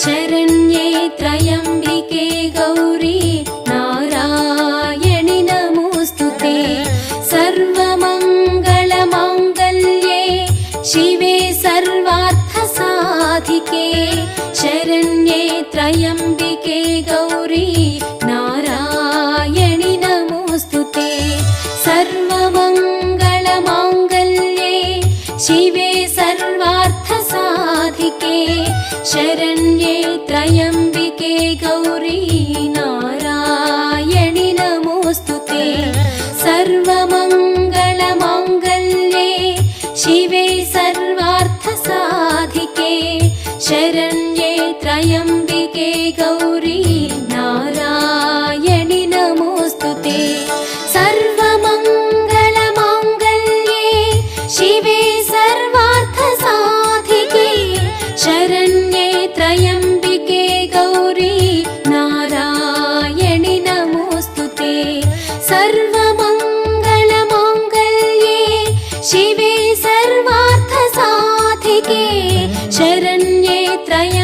शरण्ये त्र्यम्बिके गौरी नारायणि नमोऽस्तुते। सर्वमङ्गलमाङ्गल्ये शिवे सर्वार्थसाधिके शरण्ये त्र्यम्बिके गौरी नारायणि नमोऽस्तुते। सर्वमङ्गलमाङ्गल्ये शिवे सर्वार्थसाधिके शरण्ये त्र्यम्बिके गौरी नारायणि नमोऽस्तुते। सर्वमङ्गलमाङ्गल्ये शिवे सर्वार्थसाधिके शरण्ये त्र्यम्बिके गौरी नारायणि नमोऽस्तुते। सर्वमङ्गलमाङ्गल्ये शिवे सर्वार्थसाधिके शरण्ये त्र्यम्बिके गौरी नारायणि नमोऽस्तुते। सर्वमङ्गलमाङ्गल्ये शिवे सर्वार्थसाधिके शरण्ये त्र्यम्बिके